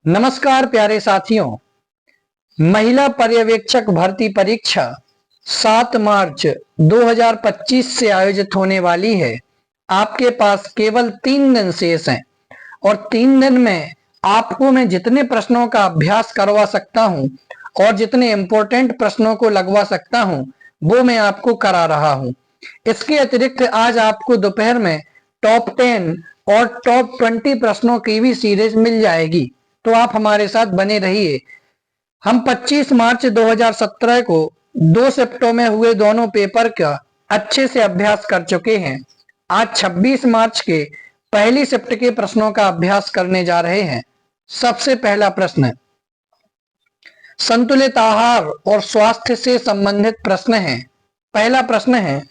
नमस्कार प्यारे साथियों। महिला पर्यवेक्षक भर्ती परीक्षा 7 मार्च 2025 से आयोजित होने वाली है। आपके पास केवल 3 दिन शेष हैं और 3 दिन में आपको मैं जितने प्रश्नों का अभ्यास करवा सकता हूं और जितने इंपॉर्टेंट प्रश्नों को लगवा सकता हूं वो मैं आपको करा रहा हूं। इसके अतिरिक्त आज आपको दोपहर में टॉप 10 और टॉप 20 प्रश्नों की भी सीरीज मिल जाएगी, तो आप हमारे साथ बने रहिए। हम 25 मार्च 2017 को 2 शिफ्टों में हुए दोनों पेपर का अच्छे से अभ्यास कर चुके हैं। आज 26 मार्च के पहली शिफ्ट के प्रश्नों का अभ्यास करने जा रहे हैं। सबसे पहला प्रश्न संतुलित आहार और स्वास्थ्य से संबंधित प्रश्न है। पहला प्रश्न है,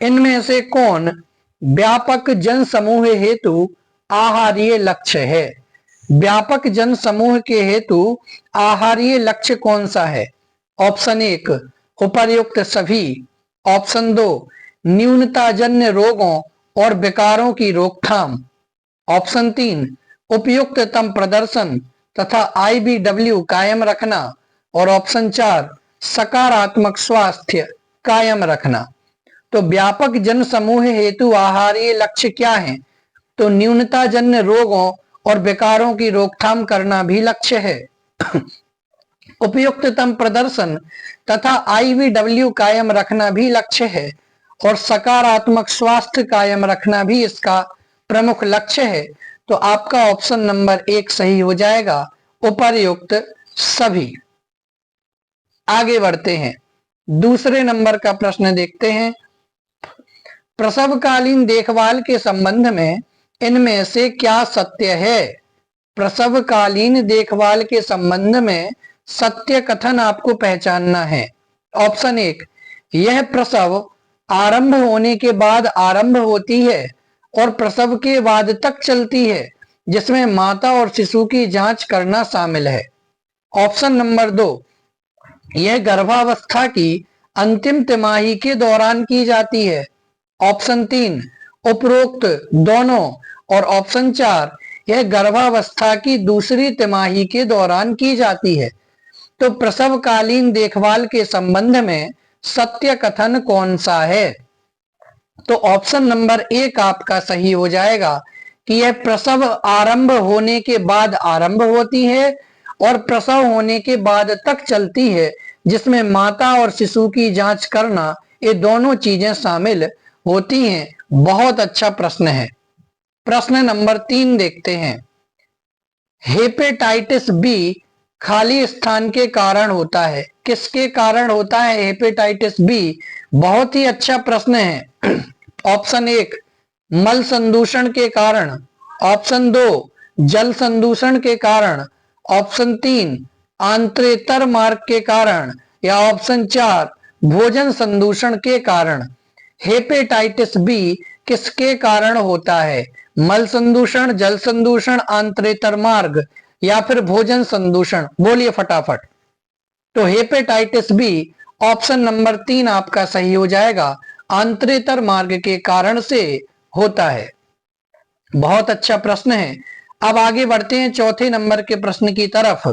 इनमें से कौन व्यापक जन समूह हेतु आहारीय लक्ष्य है? व्यापक जन समूह के हेतु आहारीय लक्ष्य कौन सा है? ऑप्शन 1 उपर्युक्त सभी, ऑप्शन 2 न्यूनताजन्य रोगों और विकारों की रोकथाम, ऑप्शन 3 उपयुक्ततम प्रदर्शन तथा IBW कायम रखना और ऑप्शन 4 सकारात्मक स्वास्थ्य कायम रखना। तो व्यापक जन समूह हेतु आहारीय लक्ष्य क्या है? तो न्यूनताजन्य रोगों और विकारों की रोकथाम करना भी लक्ष्य है। उपयुक्ततम प्रदर्शन तथा IBW कायम रखना भी लक्ष्य है और सकारात्मक स्वास्थ्य कायम रखना भी इसका प्रमुख लक्ष्य है। तो आपका ऑप्शन नंबर 1 सही हो जाएगा, उपर्युक्त सभी। आगे बढ़ते हैं, दूसरे नंबर का प्रश्न देखते हैं। प्रसवकालीन देखभाल के संबंध में इनमें से क्या सत्य है? प्रसवकालीन देखभाल के संबंध में सत्य कथन आपको पहचानना है। ऑप्शन 1 यह प्रसव आरंभ होने के बाद आरंभ होती है और प्रसव के बाद तक चलती है, जिसमें माता और शिशु की जांच करना शामिल है। ऑप्शन नंबर 2 यह गर्भावस्था की अंतिम तिमाही के दौरान की जाती है। ऑप्शन 3 उपरोक्त दोनों और ऑप्शन 4 यह गर्भावस्था की दूसरी तिमाही के दौरान की जाती है। तो प्रसवकालीन देखभाल के संबंध में सत्य कथन कौन सा है? तो ऑप्शन नंबर 1 आपका सही हो जाएगा कि यह प्रसव आरंभ होने के बाद आरंभ होती है और प्रसव होने के बाद तक चलती है, जिसमें माता और शिशु की जांच करना, ये दोनों चीजें शामिल होती हैं। बहुत अच्छा प्रश्न है। प्रश्न नंबर 3 देखते हैं। हेपेटाइटिस बी खाली स्थान के कारण होता है। किसके कारण होता है हेपेटाइटिस बी? बहुत ही अच्छा प्रश्न है। ऑप्शन 1 मल संदूषण के कारण, ऑप्शन 2 जल संदूषण के कारण, ऑप्शन 3 आंत्रेतर मार्ग के कारण या ऑप्शन 4 भोजन संदूषण के कारण। हेपेटाइटिस बी किसके कारण होता है? मल संदूषण, जल संदूषण, आंत्रेतर मार्ग या फिर भोजन संदूषण? बोलिए फटाफट। तो हेपेटाइटिस बी ऑप्शन नंबर 3 आपका सही हो जाएगा, आंत्रेतर मार्ग के कारण से होता है। बहुत अच्छा प्रश्न है। अब आगे बढ़ते हैं चौथे नंबर के प्रश्न की तरफ।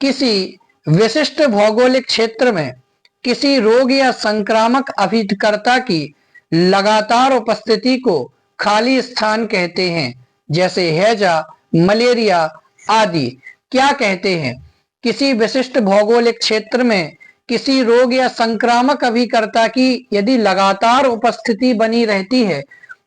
किसी विशिष्ट भौगोलिक क्षेत्र में किसी रोग या संक्रामक अभिकर्ता की लगातार उपस्थिति को खाली स्थान कहते हैं, जैसे हैजा, मलेरिया आदि। क्या कहते हैं? किसी विशिष्ट भौगोलिक क्षेत्र में किसी रोग या संक्रामक अभिकर्ता की यदि लगातार उपस्थिति बनी रहती है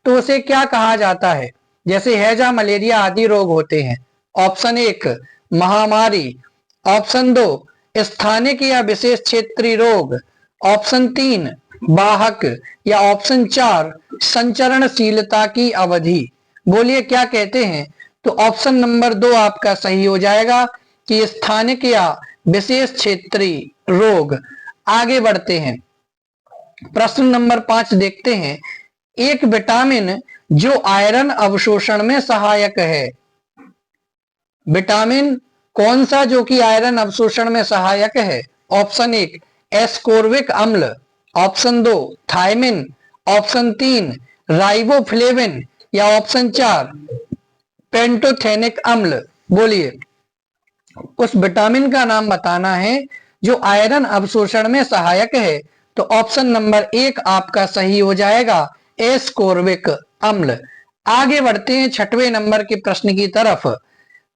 तो उसे क्या कहा जाता है? जैसे हैजा, मलेरिया आदि रोग होते हैं। ऑप्शन 1 महामारी, ऑप्शन 2 स्थानिक या विशेष क्षेत्रीय रोग, ऑप्शन 3 वाहक या ऑप्शन 4 संचरणशीलता की अवधि। बोलिए क्या कहते हैं? तो ऑप्शन नंबर 2 आपका सही हो जाएगा कि स्थानिक या विशेष क्षेत्रीय रोग। आगे बढ़ते हैं, प्रश्न नंबर 5 देखते हैं। एक विटामिन जो आयरन अवशोषण में सहायक है। विटामिन कौन सा जो कि आयरन अवशोषण में सहायक है? ऑप्शन 1 एस्कोर्बिक अम्ल, ऑप्शन 2 थायमिन, ऑप्शन 3 राइबोफ्लेविन या ऑप्शन 4 पेंटोथेनिक अम्ल। बोलिए, उस विटामिन का नाम बताना है जो आयरन अवशोषण में सहायक है। तो ऑप्शन नंबर 1 आपका सही हो जाएगा, एस्कोर्बिक अम्ल। आगे बढ़ते हैं 6वें नंबर के प्रश्न की तरफ।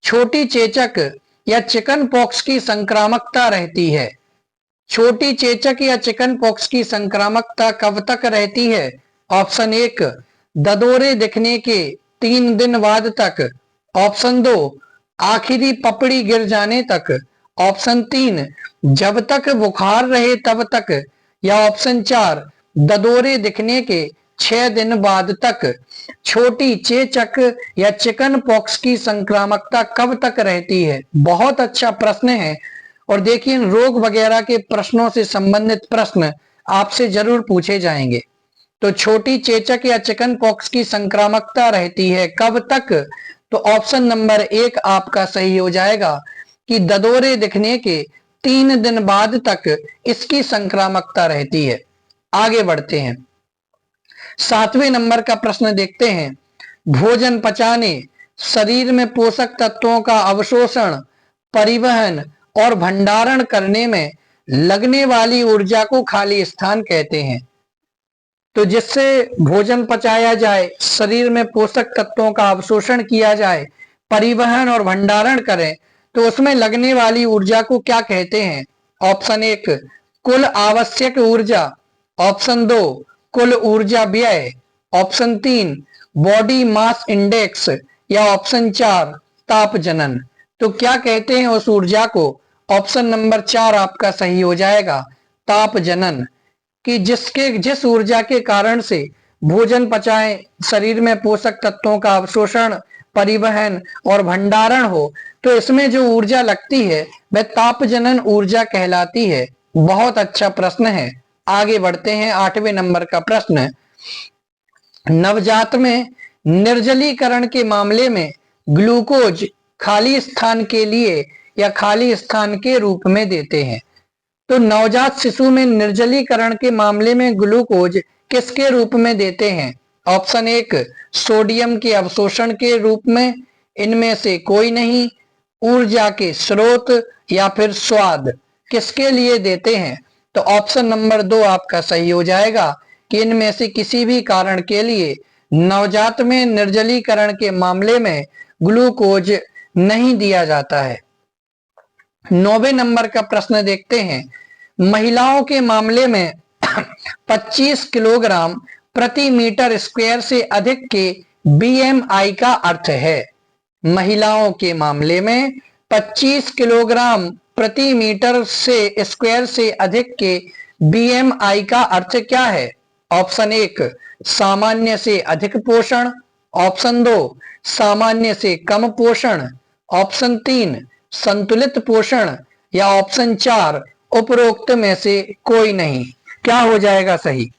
छोटी चेचक या चिकन पॉक्स की संक्रामकता रहती है। छोटी चेचक या चिकन पॉक्स की संक्रामकता कब तक रहती है? ऑप्शन 1 ददोरे दिखने के 3 दिन बाद तक। ऑप्शन 2 आखिरी पपड़ी गिर जाने तक। ऑप्शन 3 जब तक बुखार रहे तब तक। या ऑप्शन 4 ददोरे दिखने के 6 दिन बाद तक। छोटी चेचक या चिकन पॉक्स की संक्रामकता कब तक रहती है? बहुत अच्छा प्रश्न है। और देखिए, इन रोग वगैरह के प्रश्नों से संबंधित प्रश्न आपसे जरूर पूछे जाएंगे। तो छोटी चेचक या चिकन पॉक्स की संक्रामकता रहती है कब तक? तो ऑप्शन नंबर 1 आपका सही हो जाएगा कि ददोरे दिखने के 3 दिन बाद तक इसकी संक्रामकता रहती है। आगे बढ़ते हैं, 7वें नंबर का प्रश्न देखते हैं। भोजन पचाने, शरीर में पोषक तत्वों का अवशोषण, परिवहन और भंडारण करने में लगने वाली ऊर्जा को खाली स्थान कहते हैं। तो जिससे भोजन पचाया जाए, शरीर में पोषक तत्वों का अवशोषण किया जाए, परिवहन और भंडारण करें, तो उसमें लगने वाली ऊर्जा को क्या कहते हैं? ऑप्शन 1 कुल आवश्यक ऊर्जा। ऑप्शन 2 कुल ऊर्जा व्यय। Option 3 body mass index. या ऑप्शन 4 ताप जनन। तो क्या कहते हैं उस ऊर्जा को? ऑप्शन नंबर 4 आपका सही हो जाएगा, ताप जनन। कि जिस ऊर्जा के कारण से भोजन पचाएं, शरीर में पोषक तत्वों का अवशोषण, परिवहन और भंडारण हो, तो इसमें जो ऊर्जा लगती है वह तापजनन ऊर्जा कहलाती है। बहुत अच्छा प्रश्न है। आगे बढ़ते हैं 8वें नंबर का प्रश्न। नवजात में निर्जलीकरण के मामले में ग्लूकोज खाली स्थान के लिए या खाली स्थान के रूप में देते हैं। तो नवजात शिशु में निर्जलीकरण के मामले में ग्लूकोज किसके रूप में देते हैं? ऑप्शन 1 सोडियम के अवशोषण के रूप में, इनमें से कोई नहीं। ऊर्जा के स्रोत या फिर स्वाद, किसके लिए देते हैं? तो ऑप्शन नंबर 2 आपका सही हो जाएगा कि इनमें से किसी भी कारण के लिए नवजात में निर्जलीकरण के मामले में ग्लूकोज नहीं दिया जाता है। 9वें नंबर का प्रश्न देखते हैं। महिलाओं के मामले में 25 किलोग्राम प्रति मीटर स्क्वायर से अधिक के बीएमआई का अर्थ है। महिलाओं के मामले में 25 किलोग्राम प्रति मीटर से स्क्वायर से अधिक के बीएमआई का अर्थ क्या है? ऑप्शन 1 सामान्य से अधिक पोषण। ऑप्शन 2 सामान्य से कम पोषण। ऑप्शन 3 संतुलित पोषण। या ऑप्शन 4 उपरोक्त में से कोई नहीं। क्या हो जाएगा सही?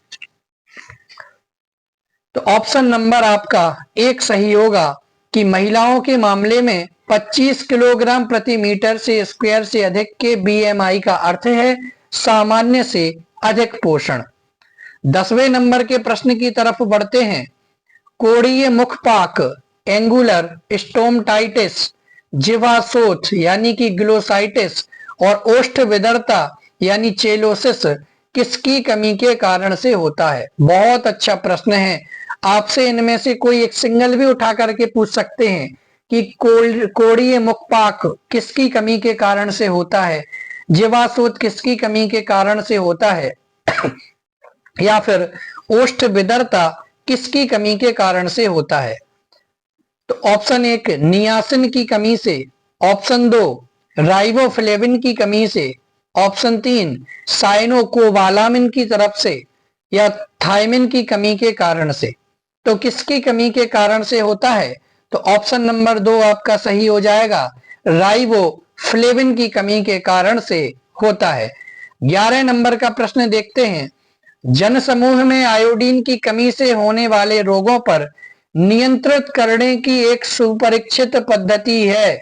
तो ऑप्शन नंबर आपका 1 सही होगा कि महिलाओं के मामले में 25 किलोग्राम प्रति मीटर से स्क्वायर से अधिक के बीएमआई का अर्थ है सामान्य से अधिक पोषण। 10वें नंबर के प्रश्न की तरफ बढ़ते हैं। कोड़ीय मुखपाक, एंगुलर स्टोमटाइटिस, जिवाशोथ यानी कि ग्लोसाइटिस और ओष्ठ विदरता यानी चेलोसिस किसकी कमी के कारण से होता है? बहुत अच्छा प्रश्न है। आपसे इनमें से कोई एक सिंगल भी उठा करके पूछ सकते हैं कि कोड़ीय मुखपाक किसकी कमी के कारण से होता है, जीवाशोथ किसकी कमी के कारण से होता है या फिर ओष्ठ विदरता किसकी कमी के कारण से होता है? तो ऑप्शन 1 नियासिन की कमी से। ऑप्शन 2 राइबोफ्लेविन की कमी से। ऑप्शन 3 साइनोकोबालामिन की तरफ से। या थायमिन की कमी के कारण से। तो किसकी कमी के कारण से होता है? तो ऑप्शन नंबर 2 आपका सही हो जाएगा, राइबोफ्लेविन की कमी के कारण से होता है। 11 नंबर का प्रश्न देखते हैं। जन समूह में आयोडीन की कमी से होने वाले रोगों पर नियंत्रित करने की एक सुपरीक्षित पद्धति है,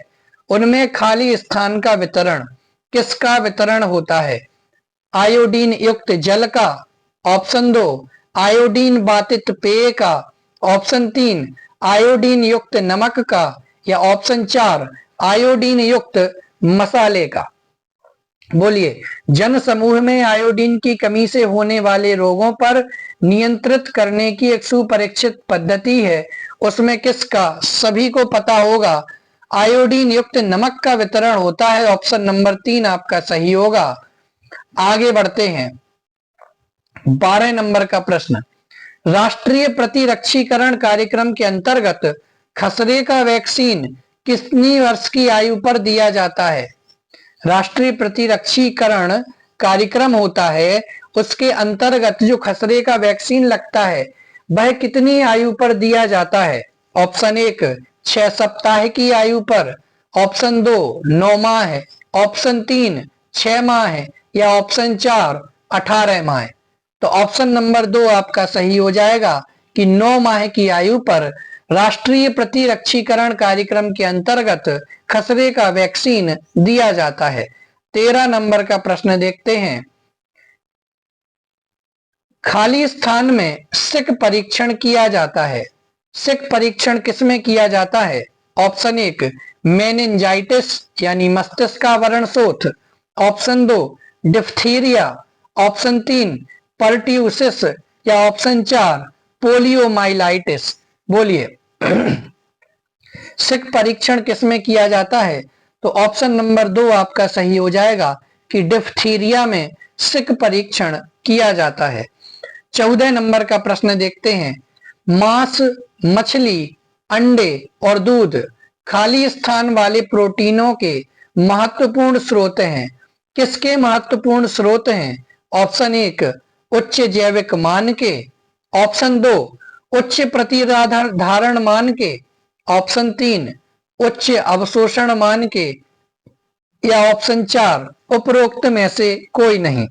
उनमें खाली स्थान का वितरण किसका वितरण होता है? आयोडीन युक्त जल का। ऑप्शन 2 आयोडीन बाधित पेय का। ऑप्शन 3 आयोडीन युक्त नमक का। या ऑप्शन 4 आयोडीन युक्त मसाले का? बोलिए, जन समूह में आयोडीन की कमी से होने वाले रोगों पर नियंत्रित करने की एक सुपरीक्षित पद्धति है, उसमें किसका? सभी को पता होगा, आयोडीन युक्त नमक का वितरण होता है। ऑप्शन नंबर 3 आपका सही होगा। आगे बढ़ते हैं, 12 नंबर का प्रश्न, राष्ट्रीय प्रतिरक्षीकरण कार्यक्रम के अंतर्गत खसरे का वैक्सीन कितनी वर्ष की आयु पर दिया जाता है? राष्ट्रीय प्रतिरक्षीकरण कार्यक्रम होता है, उसके अंतर्गत जो खसरे का वैक्सीन लगता है वह कितनी आयु पर दिया जाता है? ऑप्शन 1 6 सप्ताह की आयु पर, ऑप्शन 2 9 माह है, ऑप्शन 3 6 माह है, या ऑप्शन 4 18 माह। तो ऑप्शन नंबर 2 आपका सही हो जाएगा कि 9 माह की आयु पर राष्ट्रीय प्रतिरक्षीकरण कार्यक्रम के अंतर्गत खसरे का वैक्सीन दिया जाता है। 13 नंबर का प्रश्न देखते हैं, खाली स्थान में सिक परीक्षण किया जाता है। सिक परीक्षण किसमें किया जाता है? ऑप्शन 1 मेनिंजाइटिस यानी मस्तिष्क आवरण शोथ, ऑप्शन 2 डिप्थीरिया, ऑप्शन 3 पर्ट्यूसिस, या ऑप्शन 4 पोलियोमाइलाइटिस। बोलिए, सिक परीक्षण किसमें किया जाता है? तो ऑप्शन नंबर 2 आपका सही हो जाएगा कि डिप्थीरिया में सिक परीक्षण किया जाता है। 14 नंबर का प्रश्न देखते हैं, मांस, मछली, अंडे और दूध खाली स्थान वाले प्रोटीनों के महत्वपूर्ण स्रोत हैं। किसके महत्वपूर्ण स्रोत हैं? ऑप्शन 1 उच्च जैविक मान के, ऑप्शन 2 उच्च प्रतिधारण मान के, ऑप्शन 3 उच्च अवशोषण मान के, या ऑप्शन 4 उपरोक्त में से कोई नहीं।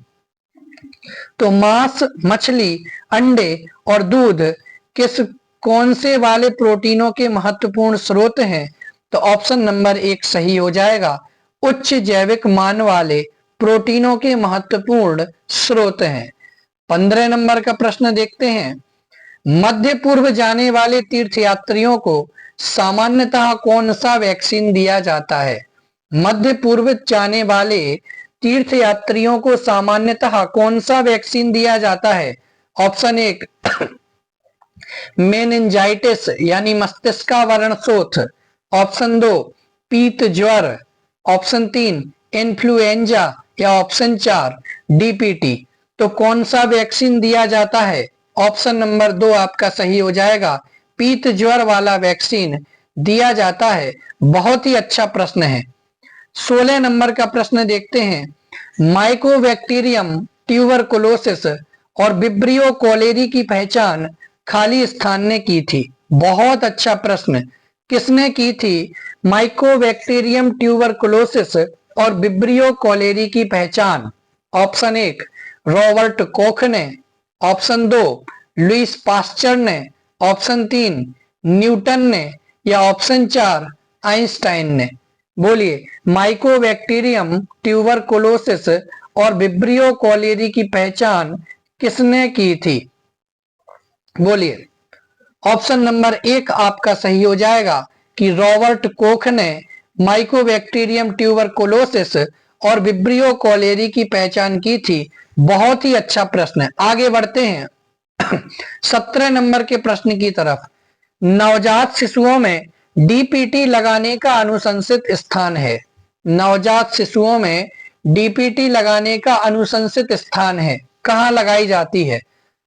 तो मांस, मछली, अंडे और दूध कौन से वाले प्रोटीनों के महत्वपूर्ण स्रोत हैं? तो ऑप्शन नंबर 1 सही हो जाएगा, उच्च जैविक मान वाले प्रोटीनों के महत्वपूर्ण स्रोत हैं। 15 नंबर का प्रश्न देखते हैं, मध्य पूर्व जाने वाले तीर्थयात्रियों को सामान्यतः कौन सा वैक्सीन दिया जाता है? मध्य पूर्व जाने वाले तीर्थयात्रियों को सामान्यतः कौन सा वैक्सीन दिया जाता है? ऑप्शन 1 मेनिंजाइटिस यानी मस्तिष्कावरण शोथ, ऑप्शन 2 पीत ज्वर, ऑप्शन 3 इन्फ्लुएंजा, या ऑप्शन 4 डीपीटी। तो कौन सा वैक्सीन दिया जाता है? ऑप्शन नंबर 2 आपका सही हो जाएगा, पीत ज्वर वाला वैक्सीन दिया जाता है। बहुत ही अच्छा प्रश्न है। 16 नंबर का प्रश्न देखते हैं, माइकोबैक्टीरियम ट्यूबरकुलोसिस और विब्रियो कोलेरी की पहचान खाली स्थान ने की थी। बहुत अच्छा प्रश्न, किसने की थी? माइकोबैक्टीरियम ट्यूबरकुलोसिस और विब्रियो कोलेरी की पहचान। ऑप्शन 1 रॉबर्ट कोख ने, ऑप्शन 2 लुईस पास्चर ने, ऑप्शन 3 न्यूटन ने, या ऑप्शन 4 आइंस्टाइन ने। बोलिए, माइकोबैक्टीरियम ट्यूबरकुलोसिस और विब्रियो कोलेरी की पहचान किसने की थी? बोलिए, ऑप्शन नंबर 1 आपका सही हो जाएगा कि रॉबर्ट कोख ने माइकोबैक्टीरियम ट्यूबरकुलोसिस और विब्रियो कोलेरी की पहचान की थी। बहुत ही अच्छा प्रश्न है। आगे बढ़ते हैं 17 नंबर के प्रश्न की तरफ, नवजात शिशुओं में डीपीटी लगाने का अनुशंसित स्थान है। नवजात शिशुओं में डीपीटी लगाने का अनुशंसित स्थान है, कहां लगाई जाती है?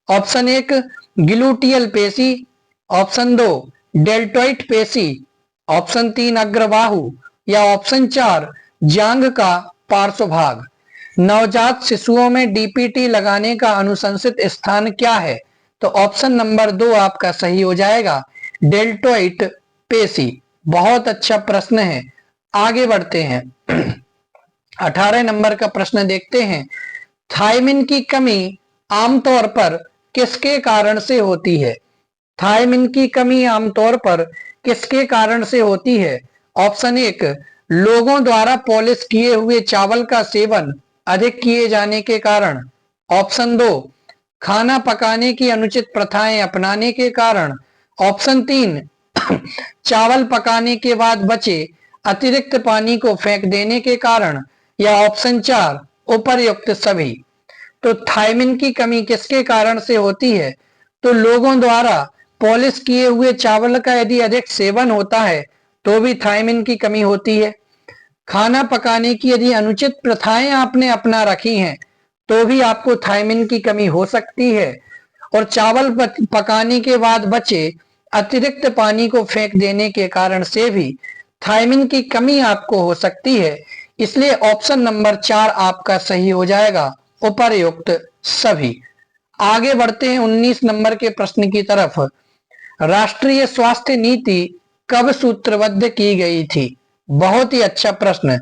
ऑप्शन 1 ग्लूटियल पेशी, ऑप्शन 2 डेल्टोइड पेशी, ऑप्शन 3 अग्रबाहु, या ऑप्शन 4 जांघ का पार्श्वभाग। नवजात शिशुओं में डीपीटी लगाने का अनुशंसित स्थान क्या है? तो ऑप्शन नंबर 2 आपका सही हो जाएगा, डेल्टोइड पेशी। बहुत अच्छा प्रश्न है। आगे बढ़ते हैं 18 नंबर का प्रश्न देखते हैं, थायमिन की कमी आमतौर पर किसके कारण से होती है? थायमिन की कमी आमतौर पर किसके कारण से होती है? ऑप्शन 1 लोगों द्वारा पॉलिश किए हुए चावल का सेवन अधिक किए जाने के कारण, ऑप्शन 2 खाना पकाने की अनुचित प्रथाएं अपनाने के कारण, ऑप्शन 3 चावल पकाने के बाद बचे अतिरिक्त पानी को फेंक देने के कारण, या ऑप्शन 4 उपर्युक्त सभी। तो थायमिन की कमी किसके कारण से होती है? तो लोगों द्वारा पॉलिश किए हुए चावल का यदि अधिक सेवन होता है तो भी थायमिन की कमी होती है। खाना पकाने की यदि अनुचित प्रथाएं आपने अपना रखी हैं तो भी आपको थायमिन की कमी हो सकती है। और चावल पकाने के बाद बचे अतिरिक्त पानी को फेंक देने के कारण से भी थायमिन की कमी आपको हो सकती है। इसलिए ऑप्शन नंबर 4 आपका सही हो जाएगा, उपर्युक्त सभी। आगे बढ़ते हैं 19 नंबर के प्रश्न की तरफ। राष्ट्रीय स्वास्थ्य नीति कब सूत्रबद्ध की गई थी? बहुत ही अच्छा प्रश्न।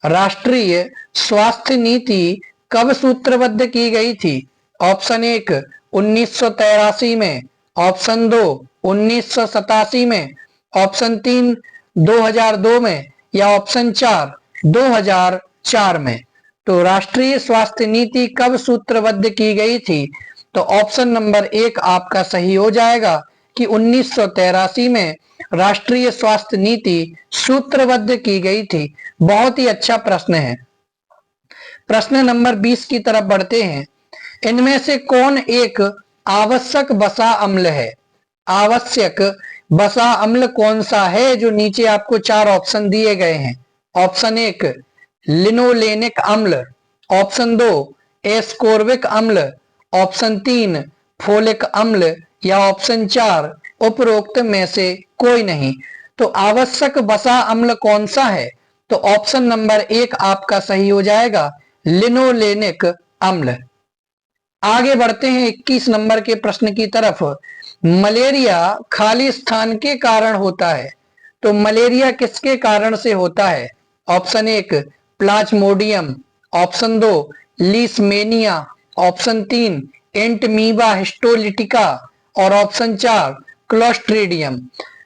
राष्ट्रीय स्वास्थ्य नीति कब सूत्रबद्ध की गई थी? ऑप्शन 1 1983 में, ऑप्शन 2 1987 में, ऑप्शन 3 2002 में, या ऑप्शन 4 2004 में। तो राष्ट्रीय स्वास्थ्य नीति कब सूत्रबद्ध की गई थी? तो ऑप्शन नंबर 1 आपका सही हो जाएगा कि 1983 में राष्ट्रीय स्वास्थ्य नीति सूत्रबद्ध की गई थी। बहुत ही अच्छा प्रश्न है। प्रश्न नंबर 20 की तरफ बढ़ते हैं। इनमें से कौन एक आवश्यक वसा अम्ल है? आवश्यक वसा अम्ल कौन सा है? जो नीचे आपको 4 ऑप्शन दिए गए हैं। ऑप्शन 1 लिनोलेनिक अम्ल, ऑप्शन 2 एस्कोर्बिक अम्ल, ऑप्शन 3 फोलिक अम्ल, या ऑप्शन 4 उपरोक्त में से कोई नहीं। तो आवश्यक वसा अम्ल कौन सा है? तो ऑप्शन नंबर 1 आपका सही हो जाएगा, लिनोलेनिक अम्ल। आगे बढ़ते हैं 21 नंबर के प्रश्न की तरफ। मलेरिया खाली स्थान के कारण होता है। तो मलेरिया किसके कारण से होता है? Option 1 Plasmodium, option 2 Leishmania, option 3 Entamoeba histolytica, और ऑप्शन 4 क्लोस्ट्रीडियम।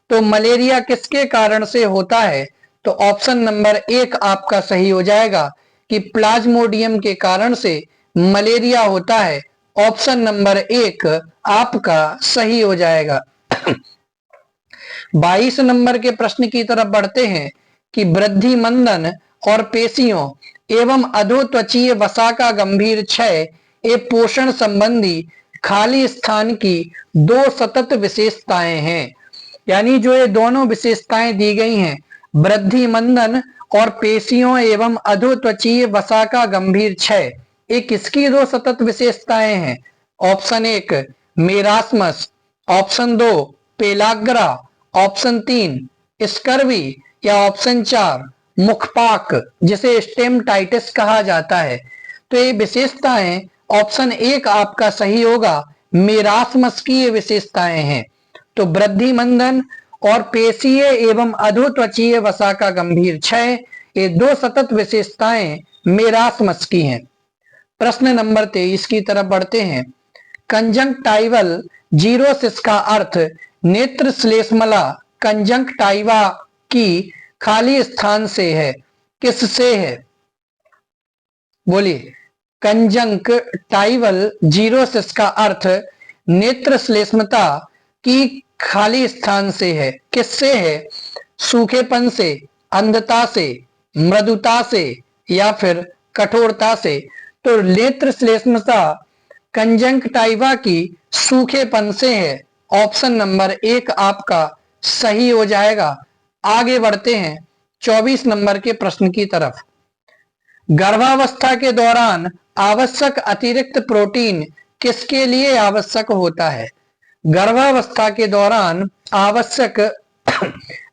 तो मलेरिया किसके कारण से होता है? तो ऑप्शन नंबर 1 आपका सही हो जाएगा कि प्लाज्मोडियम के कारण से मलेरिया होता है। ऑप्शन नंबर 1 आपका सही हो जाएगा। 22 नंबर के प्रश्न की तरफ बढ़ते हैं कि वृद्धि मंदन और पेशियों एवं अधोत्वचीय वसा का गंभीर क्षय एवं पोषण संबंधी खाली स्थान की 2 सतत विशेषताएं हैं। यानी जो ये दोनों विशेषताएं दी गई हैं, वृद्धि मंदन और पेशियों एवं अधोत्वचीय वसा का गंभीर क्षय, ये किसकी 2 सतत विशेषताएं हैं? Option 1 marasmus, option 2 pellagra, option 3 scurvy, या ऑप्शन 4 मुखपाक जिसे स्टेमटाइटिस कहा जाता है। तो ये विशेषताएं ऑप्शन 1 आपका सही होगा, मेरास्मस की ये विशेषताएं हैं। तो वृद्धि मंदन और पेशीय एवं अधोत्वचीय वसा का गंभीर क्षय, ये 2 सतत विशेषताएं मेरास्मस की हैं। प्रश्न नंबर 23 की तरफ बढ़ते हैं। कंजंक्टाइवल जीरोसिस का अर्थ नेत्र श्लेष्मला कंजंक्टाइवा की खाली स्थान से है, किससे है? बोलिए। कंजंक्टाइवल जीरोसिस का अर्थ नेत्र श्लेष्मता की खाली स्थान से है, किससे है? सूखेपन से, अंधता से, मृदुता से, या फिर कठोरता से। तो नेत्र श्लेष्मता कंजंक्टाइवा की सूखेपन से है। ऑप्शन नंबर 1 आपका सही हो जाएगा। आगे बढ़ते हैं 24 नंबर के प्रश्न की तरफ। गर्भावस्था के दौरान आवश्यक अतिरिक्त प्रोटीन किसके लिए आवश्यक होता है? गर्भावस्था के दौरान आवश्यक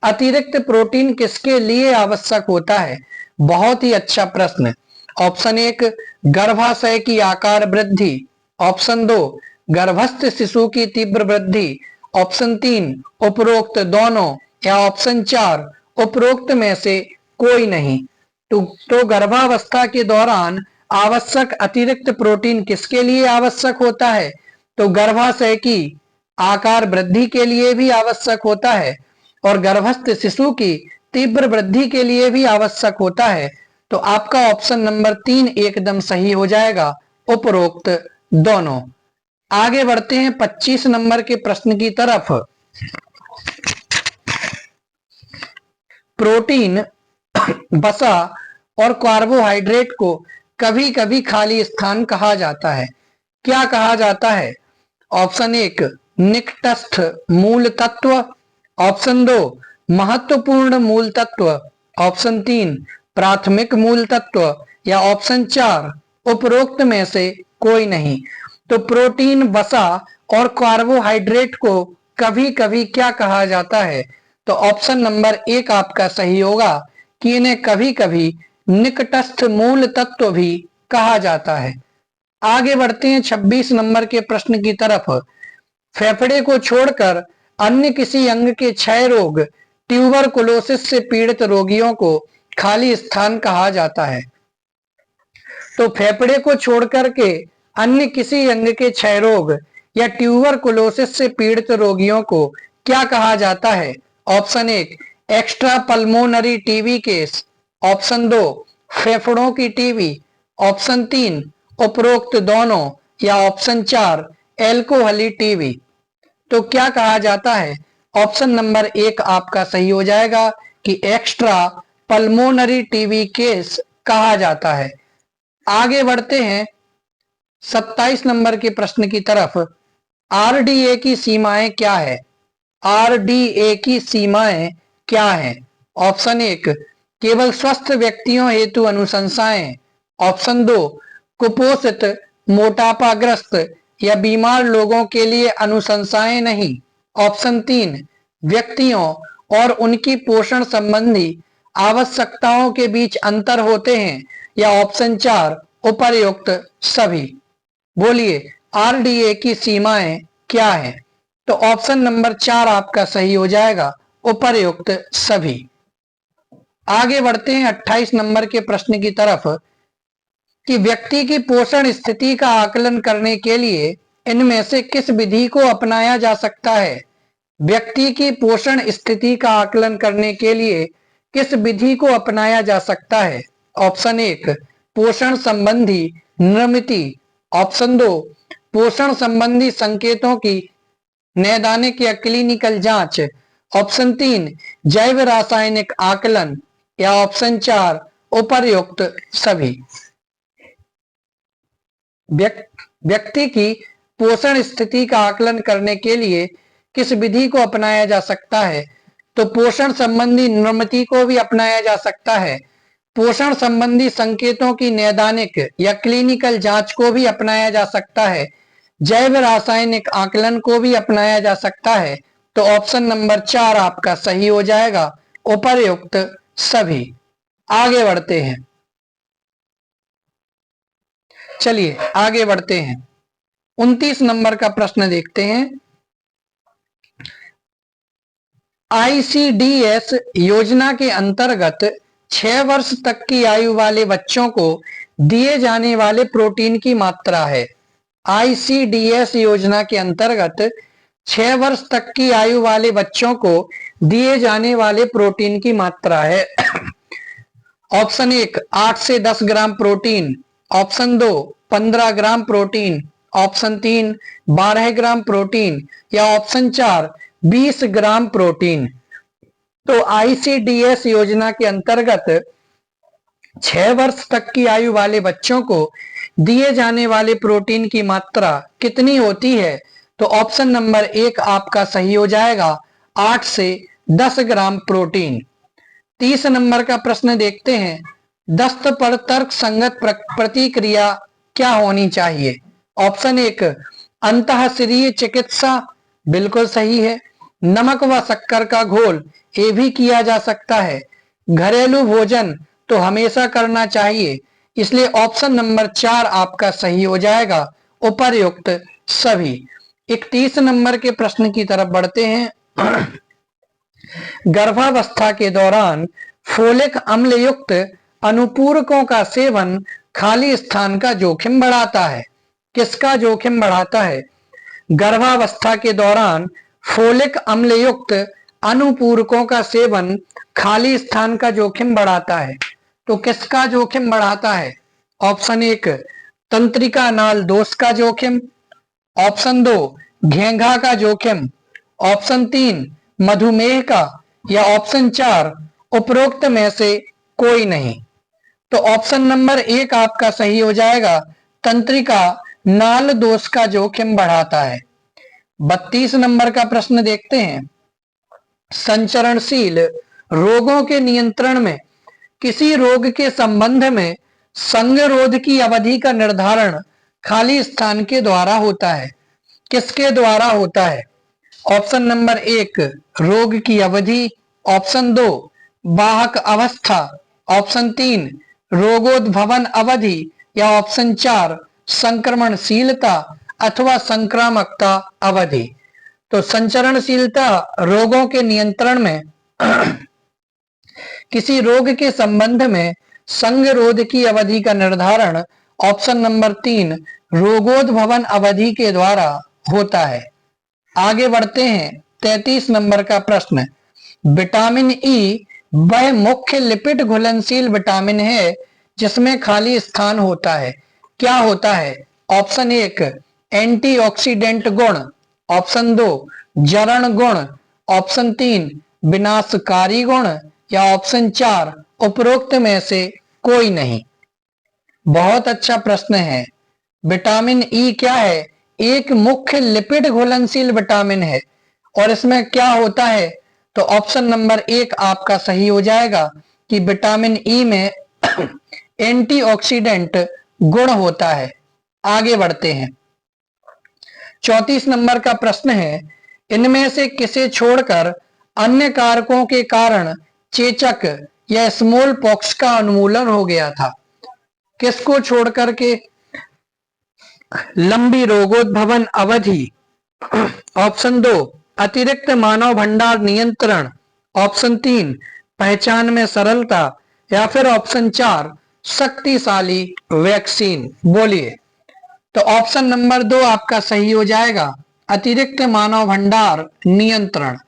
अतिरिक्त प्रोटीन किसके लिए आवश्यक होता है? बहुत ही अच्छा प्रश्न। ऑप्शन 1 गर्भाशय की आकार वृद्धि, ऑप्शन 2 गर्भस्थ शिशु की तीव्र वृद्धि, ऑप्शन 3 उपरोक्त दोनों, या ऑप्शन 4 उपरोक्त में से कोई नहीं। तो गर्भावस्था के दौरान आवश्यक अतिरिक्त प्रोटीन किसके लिए आवश्यक होता है? तो गर्भाशय की आकार वृद्धि के लिए भी आवश्यक होता है और गर्भस्थ शिशु की तीव्र वृद्धि के लिए भी आवश्यक होता है। तो आपका ऑप्शन नंबर 3 एकदम सही हो जाएगा, उपरोक्त दोनों। आगे बढ़ते हैं 25 नंबर के प्रश्न की तरफ। प्रोटीन, वसा और कार्बोहाइड्रेट को कभी कभी खाली स्थान कहा जाता है। क्या कहा जाता है? ऑप्शन 1 निकटस्थ मूल तत्व, ऑप्शन 2 महत्वपूर्ण मूल तत्व, ऑप्शन 3 प्राथमिक मूल तत्व या ऑप्शन 4 उपरोक्त में से कोई नहीं। तो प्रोटीन, वसा और कार्बोहाइड्रेट को कभी कभी क्या कहा जाता है? तो ऑप्शन नंबर 1 आपका सही होगा कि इन्हें कभी कभी निकटस्थ मूल तत्व भी कहा जाता है। आगे बढ़ते हैं 26 नंबर के प्रश्न की तरफ। फेफड़े को छोड़कर अन्य किसी अंग के क्षय रोग, ट्यूबरकुलोसिस से पीड़ित रोगियों को खाली स्थान कहा जाता है। तो फेफड़े को छोड़कर के अन्य किसी अंग के क्षय रोग या ट्यूबरकुलोसिस से पीड़ित रोगियों को क्या कहा जाता है? Option 1 extra pulmonary TB case, option 2 फेफड़ों की टीबी, ऑप्शन 3 उपरोक्त दोनों या ऑप्शन 4 एल्कोहली टीबी। तो क्या कहा जाता है? ऑप्शन नंबर 1 आपका सही हो जाएगा कि एक्स्ट्रा पल्मोनरी टीबी केस कहा जाता है। आगे बढ़ते हैं 27 नंबर के प्रश्न की तरफ। आरडीए की सीमाएं क्या है? आरडीए की सीमाएं क्या है? ऑप्शन 1 केवल स्वस्थ व्यक्तियों हेतु अनुशंसाएं, ऑप्शन 2 कुपोषित, मोटापाग्रस्त या बीमार लोगों के लिए अनुशंसाएं नहीं, ऑप्शन 3 व्यक्तियों और उनकी पोषण संबंधी आवश्यकताओं के बीच अंतर होते हैं या ऑप्शन 4 उपर्युक्त सभी। बोलिए आरडीए की सीमाएं क्या है? तो ऑप्शन नंबर 4 आपका सही हो जाएगा, उपर्युक्त सभी। आगे बढ़ते हैं 28 नंबर के प्रश्न की तरफ कि व्यक्ति की पोषण स्थिति का आकलन करने के लिए इनमें से किस विधि को अपनाया जा सकता है? व्यक्ति की पोषण स्थिति का आकलन करने के लिए किस विधि को अपनाया जा सकता है? ऑप्शन 1 पोषण संबंधी नृमिति, ऑप्शन 2 पोषण संबंधी संकेतों की नैदानिक या क्लिनिकल जांच, ऑप्शन 3 जैव रासायनिक आकलन या ऑप्शन 4 उपर्युक्त सभी। व्यक्ति की पोषण स्थिति का आकलन करने के लिए किस विधि को अपनाया जा सकता है? तो पोषण संबंधी नृमिति को भी अपनाया जा सकता है, पोषण संबंधी संकेतों की नैदानिक या क्लिनिकल जांच को भी अपनाया जा सकता है, जैव रासायनिक आकलन को भी अपनाया जा सकता है। तो ऑप्शन नंबर 4 आपका सही हो जाएगा, उपर्युक्त सभी। आगे बढ़ते हैं, चलिए आगे बढ़ते हैं 29 नंबर का प्रश्न देखते हैं। आईसीडीएस योजना के अंतर्गत 6 वर्ष तक की आयु वाले बच्चों को दिए जाने वाले प्रोटीन की मात्रा है। आईसीडीएस योजना के अंतर्गत 6 वर्ष तक की आयु वाले बच्चों को दिए जाने वाले प्रोटीन की मात्रा है। ऑप्शन 1 8 से 10 gram protein, option 2 15 gram protein, option 3 12 gram protein या ऑप्शन 4 20 ग्राम प्रोटीन। तो आईसीडीएस योजना के अंतर्गत 6 वर्ष तक की आयु वाले बच्चों को दिए जाने वाले प्रोटीन की मात्रा कितनी होती है? तो ऑप्शन नंबर 1 आपका सही हो जाएगा, 8 से 10 ग्राम प्रोटीन। 30 नंबर का प्रश्न देखते हैं। दस्त पर तर्क संगत प्रतिक्रिया क्या होनी चाहिए? ऑप्शन 1 अंतःशिरीय चिकित्सा, बिल्कुल सही है। नमक व शक्कर का घोल, ये भी किया जा सकता है। घरेलू भोजन तो हमेशा करना चाहिए, इसलिए ऑप्शन नंबर 4 आपका सही हो जाएगा, उपर्युक्त सभी। 31 नंबर के प्रश्न की तरफ बढ़ते हैं। गर्भावस्था के दौरान फोलिक अम्ल युक्त अनुपूरकों का सेवन खाली स्थान का जोखिम बढ़ाता है। किसका जोखिम बढ़ाता है? गर्भावस्था के दौरान फोलिक अम्ल युक्त अनुपूरकों का सेवन खाली स्थान का जोखिम बढ़ाता है। तो किसका जोखिम बढ़ाता है? ऑप्शन 1 तंत्रिका नाल दोष का जोखिम, ऑप्शन 2 घेंघा का जोखिम, ऑप्शन 3 मधुमेह का या ऑप्शन 4 उपरोक्त में से कोई नहीं। तो ऑप्शन नंबर 1 आपका सही हो जाएगा। तंत्रिका नाल दोष का जोखिम बढ़ाता है। 32 नंबर का प्रश्न देखते हैं। संचरणशील रोगों के नियंत्रण में किसी रोग के संबंध में संगरोध की अवधि का निर्धारण खाली स्थान के द्वारा होता है। किसके द्वारा होता है? ऑप्शन नंबर 1 रोग की अवधि, ऑप्शन 2 वाहक अवस्था, ऑप्शन 3 रोगोद्भवन अवधि, या ऑप्शन 4 संक्रमणशीलता अथवा संक्रामकता अवधि। तो संचरणशीलता रोगों के नियंत्रण में किसी रोग के संबंध में संगरोध की अवधि का निर्धारण ऑप्शन नंबर 3 रोगोद्भवन अवधि के द्वारा होता है। आगे बढ़ते हैं। 33 नंबर का प्रश्न। विटामिन ई वह मुख्य लिपिड घुलनशील विटामिन है जिसमें खाली स्थान होता है। क्या होता है? ऑप्शन 1 एंटीऑक्सीडेंट गुण, ऑप्शन 2 जरण गुण, ऑप्शन 3 विनाशकारी गुण, या ऑप्शन 4 उपरोक्त में से कोई नहीं। बहुत अच्छा प्रश्न है। विटामिन ई क्या है? एक मुख्य लिपिड घुलनशील विटामिन है। और इसमें क्या होता है? तो ऑप्शन नंबर 1 आपका सही हो जाएगा कि विटामिन ई में एंटीऑक्सीडेंट गुण होता है। आगे बढ़ते हैं। 34 नंबर का प्रश्न है। इनमें से किसे छोड़कर अन्य कारकों के कारण चेचक या स्मॉल पॉक्स का उन्मूलन हो गया था? किसको छोड़कर के? लंबी रोगोद्भवन अवधि, ऑप्शन 2 अतिरिक्त मानव भंडार नियंत्रण, ऑप्शन 3 पहचान में सरलता, या फिर ऑप्शन 4 शक्तिशाली वैक्सीन। बोलिए। तो ऑप्शन नंबर 2 आपका सही हो जाएगा, अतिरिक्त मानव भंडार नियंत्रण।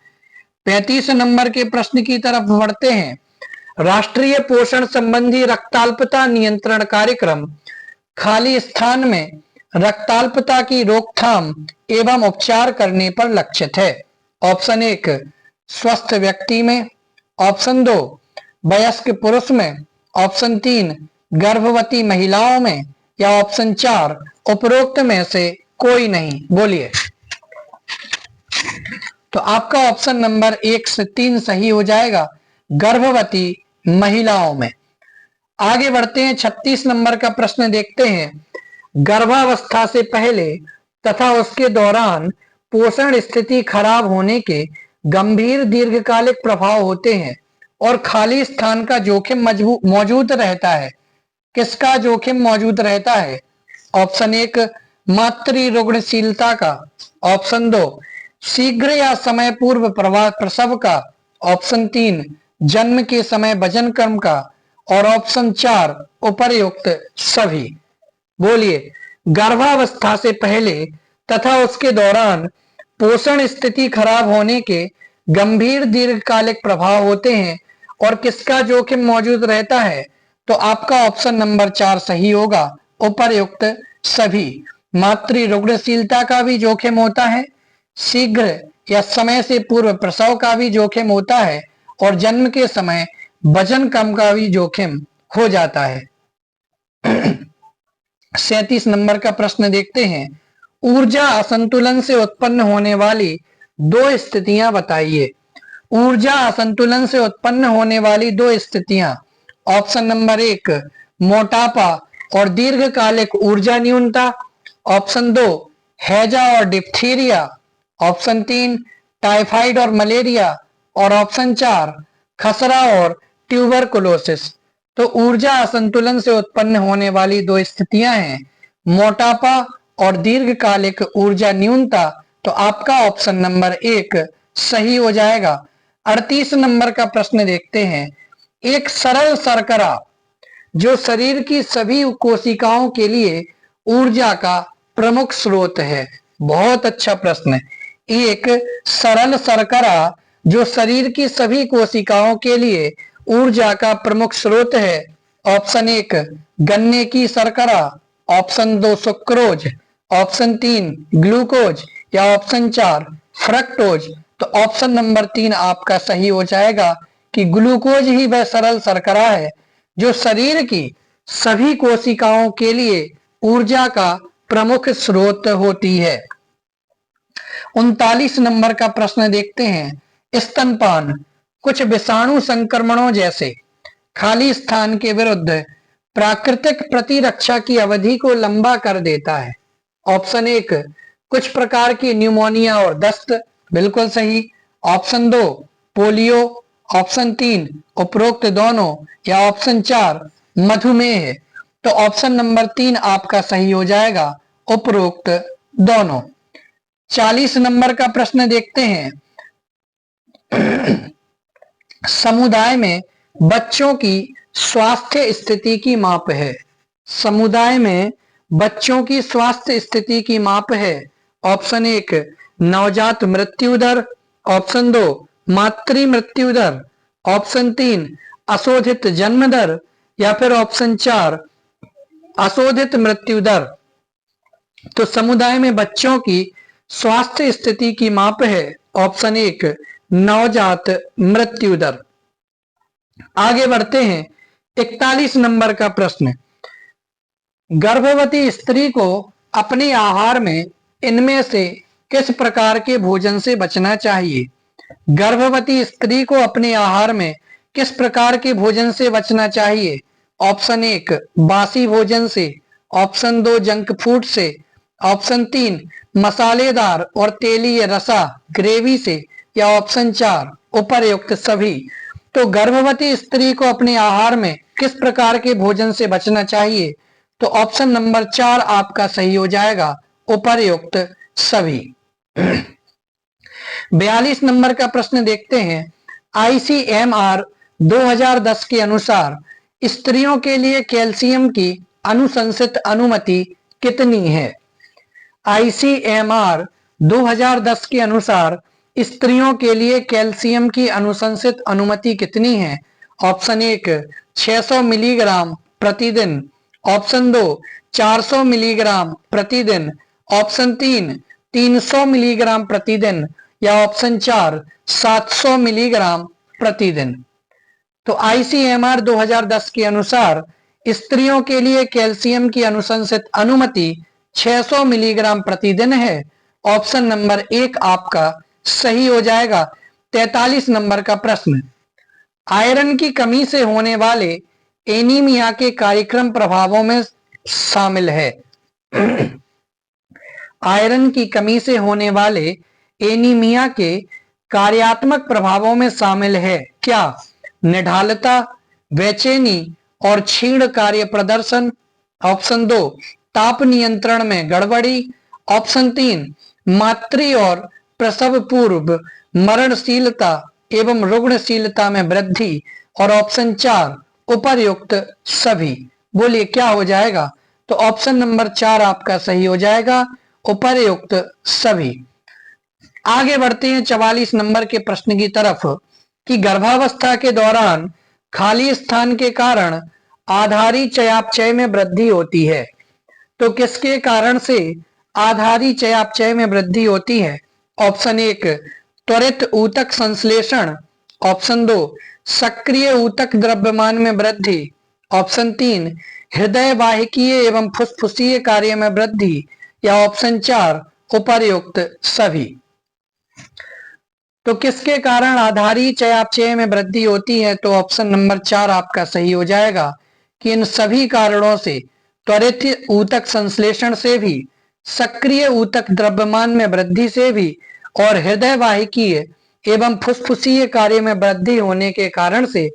35 नंबर के प्रश्न की तरफ बढ़ते हैं। राष्ट्रीय पोषण संबंधी रक्ताल्पता नियंत्रण कार्यक्रम खाली स्थान में रक्ताल्पता की रोकथाम एवं उपचार करने पर लक्षित है। ऑप्शन 1 स्वस्थ व्यक्ति में, ऑप्शन 2 वयस्क पुरुष में, ऑप्शन 3 गर्भवती महिलाओं में, या ऑप्शन 4 उपरोक्त में से कोई नहीं। बोलिए। तो आपका ऑप्शन नंबर 1 से 3 सही हो जाएगा, गर्भवती महिलाओं में। आगे बढ़ते हैं। 36 नंबर का प्रश्न देखते हैं। गर्भावस्था से पहले तथा उसके दौरान पोषण स्थिति खराब होने के गंभीर दीर्घकालिक प्रभाव होते हैं और खाली स्थान का जोखिम मौजूद रहता है। किसका जोखिम मौजूद रहता है? ऑप्शन 1 मातृ रुग्णशीलता का, ऑप्शन 2 शीघ्र या समय पूर्व प्रसव का, ऑप्शन 3 जन्म के समय वजन कम का, और ऑप्शन 4 उपर्युक्त सभी। बोलिए। गर्भावस्था से पहले तथा उसके दौरान पोषण स्थिति खराब होने के गंभीर दीर्घकालिक प्रभाव होते हैं और किसका जोखिम मौजूद रहता है? तो आपका ऑप्शन नंबर 4 सही होगा, उपर्युक्त सभी। मातृ रुग्णशीलता का भी जोखिम होता है, शीघ्र या समय से पूर्व प्रसव का भी जोखिम होता है, और जन्म के समय वजन कम का भी जोखिम हो जाता है। 37 नंबर का प्रश्न देखते हैं। ऊर्जा असंतुलन से उत्पन्न होने वाली दो स्थितियां बताइए। ऊर्जा असंतुलन से उत्पन्न होने वाली दो स्थितियां। ऑप्शन नंबर 1 मोटापा और दीर्घकालिक ऊर्जा न्यूनता, ऑप्शन 2 हैजा और डिप्थीरिया, ऑप्शन 3 टाइफाइड और मलेरिया, और ऑप्शन 4 खसरा और ट्यूबरकुलोसिस। तो ऊर्जा असंतुलन से उत्पन्न होने वाली दो स्थितियां हैं, मोटापा और दीर्घकालिक ऊर्जा न्यूनता। तो आपका ऑप्शन नंबर 1 सही हो जाएगा। 38 नंबर का प्रश्न देखते हैं। एक सरल शर्करा जो शरीर की सभी कोशिकाओं के लिए ऊर्जा का प्रमुख स्रोत है। बहुत अच्छा प्रश्न। एक सरल शर्करा जो शरीर की सभी कोशिकाओं के लिए ऊर्जा का प्रमुख स्रोत है। ऑप्शन 1 गन्ने की शर्करा, ऑप्शन 2 सुक्रोज, ऑप्शन 3 ग्लूकोज, या ऑप्शन 4 फ्रक्टोज। तो ऑप्शन नंबर 3 आपका सही हो जाएगा कि ग्लूकोज ही वह सरल शर्करा है जो शरीर की सभी कोशिकाओं के लिए ऊर्जा का प्रमुख स्रोत होती है। 39 नंबर का प्रश्न देखते हैं। स्तनपान कुछ विषाणु संक्रमणों जैसे खाली स्थान के विरुद्ध प्राकृतिक प्रतिरक्षा की अवधि को लंबा कर देता है। ऑप्शन 1 कुछ प्रकार की न्यूमोनिया और दस्त, बिल्कुल सही। ऑप्शन 2 पोलियो, ऑप्शन 3 उपरोक्त दोनों, या ऑप्शन 4 मधुमेह। तो ऑप्शन नंबर 3 आपका सही हो जाएगा, उपरोक्त दोनों। 40 नंबर का प्रश्न देखते हैं। समुदाय में बच्चों की स्वास्थ्य स्थिति की माप है। समुदाय में बच्चों की स्वास्थ्य स्थिति की माप है। ऑप्शन 1 नवजात मृत्यु दर, ऑप्शन 2 मातृ मृत्यु दर, ऑप्शन 3 अशोधित जन्म दर, या फिर ऑप्शन 4 अशोधित मृत्यु दर। तो समुदाय में बच्चों की स्वास्थ्य स्थिति की माप है ऑप्शन 1 नवजात मृत्यु दर। आगे बढ़ते हैं। 41 नंबर का प्रश्न, गर्भवती स्त्री को अपने आहार में इनमें से किस प्रकार के भोजन से बचना चाहिए? गर्भवती स्त्री को अपने आहार में किस प्रकार के भोजन से बचना चाहिए? ऑप्शन 1 बासी भोजन से, ऑप्शन 2 जंक फूड से, ऑप्शन 3 मसालेदार और तेलीय रसा ग्रेवी से, या ऑप्शन 4 उपर्युक्त सभी। तो गर्भवती स्त्री को अपने आहार में किस प्रकार के भोजन से बचना चाहिए? तो ऑप्शन नंबर 4 आपका सही हो जाएगा, उपर्युक्त सभी। 42 नंबर का प्रश्न देखते हैं। ICMR 2010 के अनुसार स्त्रियों के लिए कैल्शियम की अनुशंसित अनुमति कितनी है? ICMR 2010 के अनुसार स्त्रियों के लिए कैल्शियम की अनुशंसित अनुमति कितनी है? ऑप्शन 1 600 मिलीग्राम प्रतिदिन, ऑप्शन 2 400 मिलीग्राम प्रतिदिन, ऑप्शन 3 300 मिलीग्राम प्रतिदिन, या ऑप्शन 4 700 मिलीग्राम प्रतिदिन। तो ICMR 2010 के अनुसार स्त्रियों के लिए कैल्शियम की अनुशंसित अनुमति 600 मिलीग्राम प्रतिदिन है। ऑप्शन नंबर 1 आपका सही हो जाएगा। 43 नंबर का प्रश्न, आयरन की कमी से होने वाले एनीमिया के कार्यक्रम प्रभावों में शामिल है। आयरन की कमी से होने वाले एनीमिया के कार्यात्मक प्रभावों में शामिल है क्या? निढालता, बेचैनी और क्षीण कार्य प्रदर्शन, ऑप्शन 2 ताप नियंत्रण में गड़बड़ी, ऑप्शन 3 मातृ और प्रसव पूर्व मरणशीलता एवं रुग्णशीलता में वृद्धि, और ऑप्शन 4 उपर्युक्त सभी। बोलिए क्या हो जाएगा? तो ऑप्शन नंबर 4 आपका सही हो जाएगा, उपर्युक्त सभी। आगे बढ़ते हैं 44 नंबर के प्रश्न की तरफ कि गर्भावस्था के दौरान खाली स्थान के कारण आधारी चयापचय में वृद्धि होती है। तो किसके कारण से आधारी चयापचय में वृद्धि होती है? ऑप्शन 1 त्वरित ऊतक संश्लेषण, ऑप्शन 2 सक्रिय ऊतक द्रव्यमान में वृद्धि, ऑप्शन 3 हृदय वाहिकीय एवं फुस्फुसीय कार्य में वृद्धि, या ऑप्शन 4 उपर्युक्त सभी। तो किसके कारण आधारी चयापचय में वृद्धि होती है? तो ऑप्शन नंबर 4 आपका सही हो जाएगा कि इन सभी कारणों से, त्वरित ऊतक संश्लेषण से भी, सक्रिय ऊतक द्रव्यमान में वृद्धि से भी, और हृदय वाहिकीय एवं फुस्फुसीय कार्य में वृद्धि होने के कारण से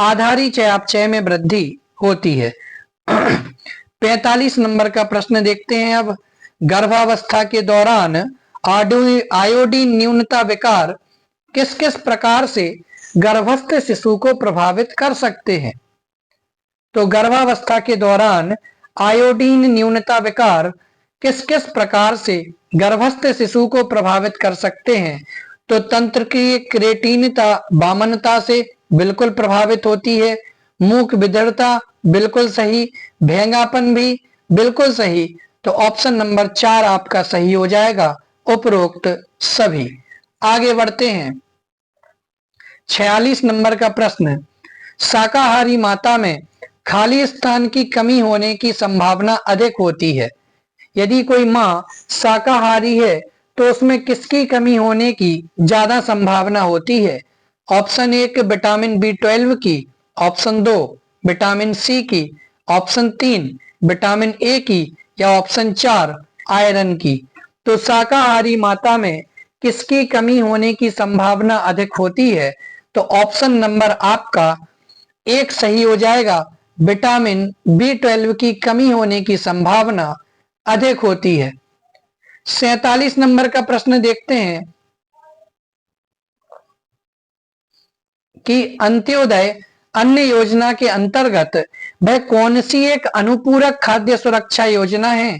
आधारी चयापचय में वृद्धि होती है। 45 नंबर का प्रश्न देखते हैं अब। गर्भावस्था के दौरान आयोडीन न्यूनता विकार किस किस प्रकार से गर्भस्थ शिशु को प्रभावित कर सकते हैं? तो गर्भावस्था के दौरान आयोडीन न्यूनता विकार किस किस प्रकार से गर्भस्थ शिशु को प्रभावित कर सकते हैं? तो तंत्र की क्रेटीनता वामनता से बिल्कुल प्रभावित होती है, मूक विदरता बिल्कुल सही, भेंगापन भी बिल्कुल सही। तो ऑप्शन नंबर 4 आपका सही हो जाएगा, उपरोक्त सभी। आगे बढ़ते हैं। 46 नंबर का प्रश्न, शाकाहारी माता में खाली स्थान की कमी होने की संभावना अधिक होती है। यदि कोई माँ शाकाहारी है तो उसमें किसकी कमी होने की ज्यादा संभावना होती है? ऑप्शन 1 विटामिन B12 की, ऑप्शन 2 विटामिन सी की, ऑप्शन 3 विटामिन ए की, या ऑप्शन 4 आयरन की। तो शाकाहारी माता में किसकी कमी होने की संभावना अधिक होती है? तो ऑप्शन नंबर आपका 1 सही हो जाएगा। विटामिन B12 की कमी होने की संभावना अधिक होती है। 47 नंबर का प्रश्न देखते हैं कि अंत्योदय अन्न योजना के अंतर्गत वह कौन सी एक अनुपूरक खाद्य सुरक्षा योजना है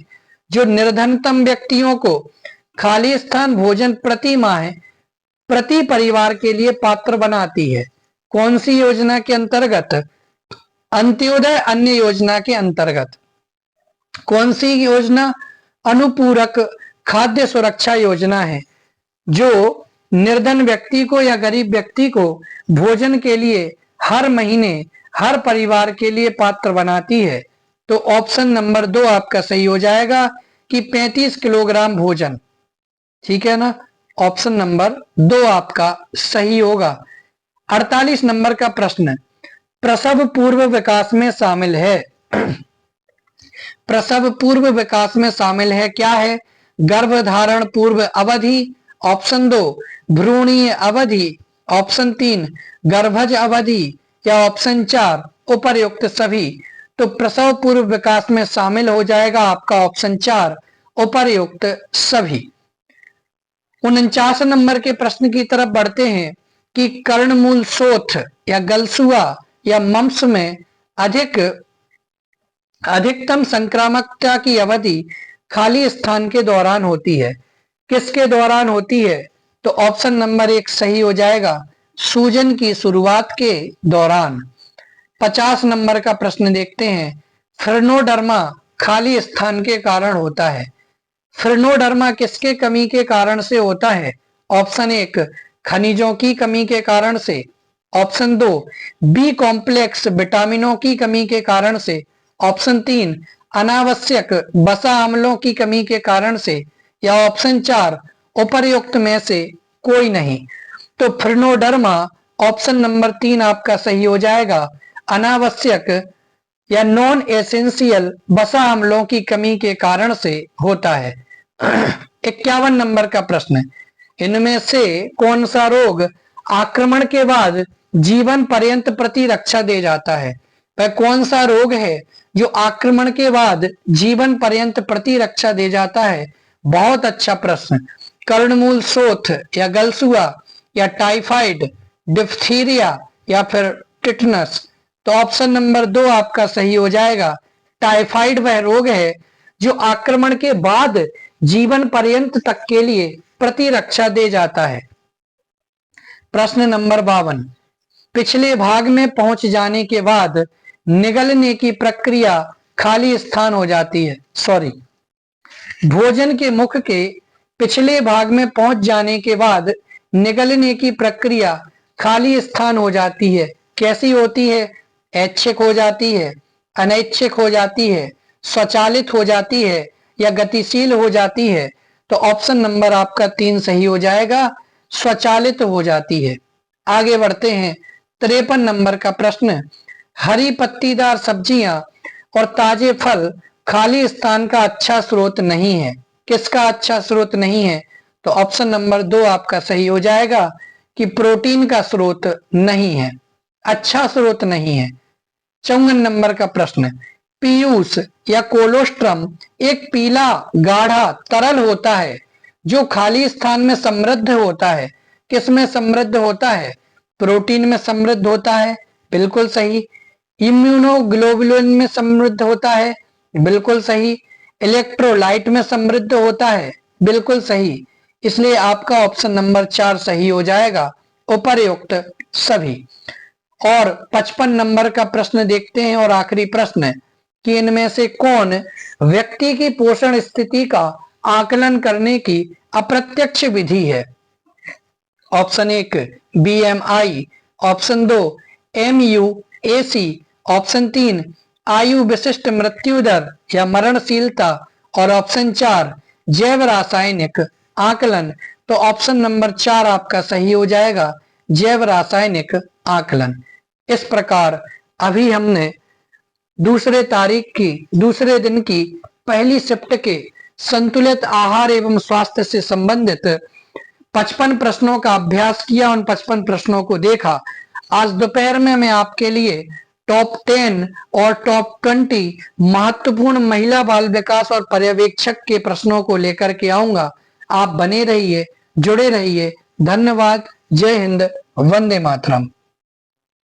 जो निर्धनतम व्यक्तियों को खाली स्थान भोजन प्रति माह प्रति परिवार के लिए पात्र बनाती है? कौन सी योजना के अंतर्गत? अंत्योदय अन्न योजना के अंतर्गत। कौन सी योजना? अनुपूरक खाद्य सुरक्षा योजना है जो निर्धन व्यक्ति को या गरीब व्यक्ति को भोजन के लिए हर महीने हर परिवार के लिए पात्र बनाती है। तो ऑप्शन नंबर 2 आपका सही हो जाएगा कि 35 किलोग्राम भोजन। ठीक है ना, ऑप्शन नंबर 2 आपका सही होगा। 48 नंबर का प्रश्न, प्रसव पूर्व विकास में शामिल है। प्रसव पूर्व विकास में शामिल है क्या है? गर्भधारण पूर्व अवधि, ऑप्शन 2 भ्रूणीय अवधि, ऑप्शन 3 गर्भज अवधि, या ऑप्शन 4 उपर्युक्त सभी। तो प्रसव पूर्व विकास में शामिल हो जाएगा आपका ऑप्शन 4 उपर्युक्त सभी। 49 नंबर के प्रश्न की तरफ बढ़ते हैं कि कर्णमूल शोथ या गलसुआ या मम्स में अधिकतम संक्रामकता की अवधि खाली स्थान के दौरान होती है। किसके दौरान होती है? तो ऑप्शन नंबर 1 सही हो जाएगा, सूजन की शुरुआत के दौरान। 50 नंबर का प्रश्न देखते हैं, फ्रेनोडर्मा खाली स्थान के कारण होता है। फ्रेनोडर्मा किसके कमी के कारण से होता है? ऑप्शन 1 खनिजों की कमी के कारण से, ऑप्शन 2 बी कॉम्प्लेक्स विटामिनों की कमी के कारण से, ऑप्शन 3 अनावश्यक वसा अम्लों की कमी के कारण से, या ऑप्शन 4 उपर्युक्त में से कोई नहीं। तो फ्रेनोडर्मा ऑप्शन नंबर 3 आपका सही हो जाएगा, अनावश्यक या नॉन एसेंशियल वसा अम्लों की कमी के कारण से होता है। 51 नंबर का प्रश्न, इनमें से कौन सा रोग आक्रमण के बाद जीवन पर्यंत प्रतिरक्षा दे जाता है? वह कौन सा रोग है जो आक्रमण के बाद जीवन पर्यंत प्रतिरक्षा दे जाता है? बहुत अच्छा प्रश्न। कर्णमूल शोथ या गलसुआ या टाइफाइड, डिप्थीरिया या फिर टिटनस। तो ऑप्शन नंबर 2 आपका सही हो जाएगा। टाइफाइड वह रोग है जो आक्रमण के बाद जीवन पर्यंत तक के लिए प्रतिरक्षा दे जाता है। प्रश्न नंबर 52, पिछले भाग में पहुंच जाने के बाद निगलने की प्रक्रिया खाली स्थान हो जाती है। भोजन के मुख के पिछले भाग में पहुंच जाने के बाद निगलने की प्रक्रिया खाली स्थान हो जाती है। कैसी होती है? ऐच्छिक हो जाती है, अनैच्छिक हो जाती है, स्वचालित हो जाती है, या गतिशील हो जाती है। तो ऑप्शन नंबर आपका 3 सही हो जाएगा, स्वचालित हो जाती है। आगे बढ़ते हैं, 53 नंबर का प्रश्न, हरी पत्तीदार सब्जियां और ताजे फल खाली स्थान का अच्छा स्रोत नहीं है। किसका अच्छा स्रोत नहीं है? तो ऑप्शन नंबर 2 आपका सही हो जाएगा कि प्रोटीन का स्रोत नहीं है, अच्छा स्रोत नहीं है। 54 नंबर का प्रश्न, पीयूष या कोलोस्ट्रम एक पीला गाढ़ा तरल होता है जो खाली स्थान में समृद्ध होता है। किस में समृद्ध होता है? प्रोटीन में समृद्ध होता है, बिल्कुल सही। इम्यूनोग्लोबुलिन में समृद्ध होता है, बिल्कुल सही। इलेक्ट्रोलाइट में समृद्ध होता है, बिल्कुल सही। इसलिए आपका ऑप्शन नंबर 4 सही हो जाएगा, उपर्युक्त सभी। और 55 नंबर का प्रश्न देखते हैं और आखिरी प्रश्न कि इनमें से कौन व्यक्ति की पोषण स्थिति का आकलन करने की अप्रत्यक्ष विधि है? Option 1 BMI, option 2 MUAC, option 3 आयु विशिष्ट मृत्यु दर या मरणशीलता और ऑप्शन 4 जैव रासायनिक आकलन। तो ऑप्शन नंबर 4 आपका सही हो जाएगा, जैव रासायनिक आकलन। इस प्रकार अभी हमने दूसरे दिन की पहली शिफ्ट के संतुलित आहार एवं स्वास्थ्य से संबंधित 55 प्रश्नों का अभ्यास किया, उन 55 प्रश्नों को देखा। आज दोपहर में मैं आपके लिए टॉप 10 और टॉप 20 महत्वपूर्ण महिला बाल विकास और पर्यवेक्षक के प्रश्नों को लेकर के आऊंगा। आप बने रहिए, जुड़े रहिए। धन्यवाद। जय हिंद, वंदे मातरम।